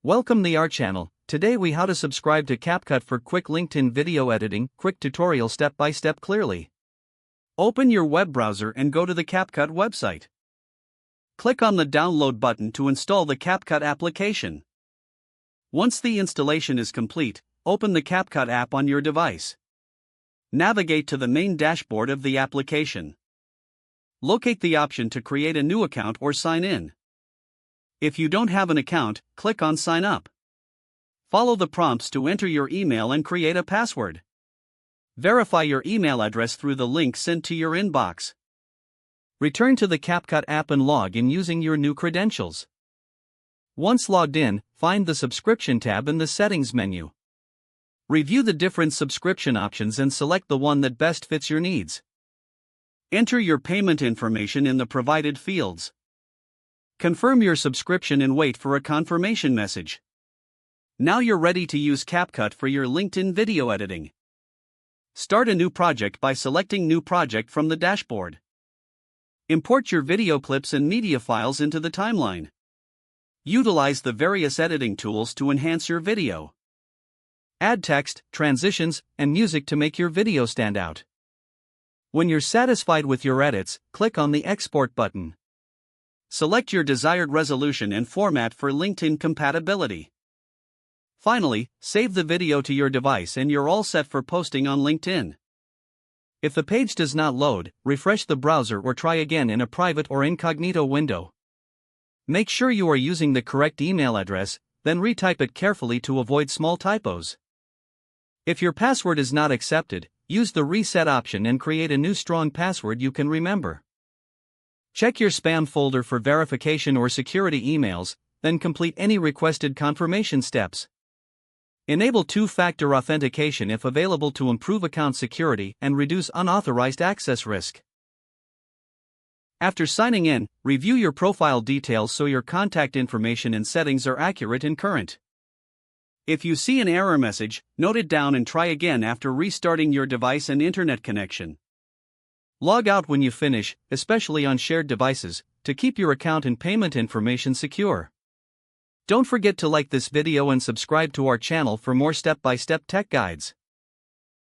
Welcome to our channel. Today we how to subscribe to CapCut for quick LinkedIn video editing, quick tutorial step by step clearly. Open your web browser and go to the CapCut website. Click on the download button to install the CapCut application. Once the installation is complete, open the CapCut app on your device. Navigate to the main dashboard of the application. Locate the option to create a new account or sign in. If you don't have an account, click on Sign Up. Follow the prompts to enter your email and create a password. Verify your email address through the link sent to your inbox. Return to the CapCut app and log in using your new credentials. Once logged in, find the Subscription tab in the Settings menu. Review the different subscription options and select the one that best fits your needs. Enter your payment information in the provided fields. Confirm your subscription and wait for a confirmation message. Now you're ready to use CapCut for your LinkedIn video editing. Start a new project by selecting New Project from the dashboard. Import your video clips and media files into the timeline. Utilize the various editing tools to enhance your video. Add text, transitions, and music to make your video stand out. When you're satisfied with your edits, click on the Export button. Select your desired resolution and format for LinkedIn compatibility. Finally, save the video to your device and you're all set for posting on LinkedIn. If the page does not load, refresh the browser or try again in a private or incognito window. Make sure you are using the correct email address, then retype it carefully to avoid small typos. If your password is not accepted, use the reset option and create a new strong password you can remember. Check your spam folder for verification or security emails, then complete any requested confirmation steps. Enable two-factor authentication if available to improve account security and reduce unauthorized access risk. After signing in, review your profile details so your contact information and settings are accurate and current. If you see an error message, note it down and try again after restarting your device and internet connection. Log out when you finish, especially on shared devices, to keep your account and payment information secure. Don't forget to like this video and subscribe to our channel for more step-by-step tech guides.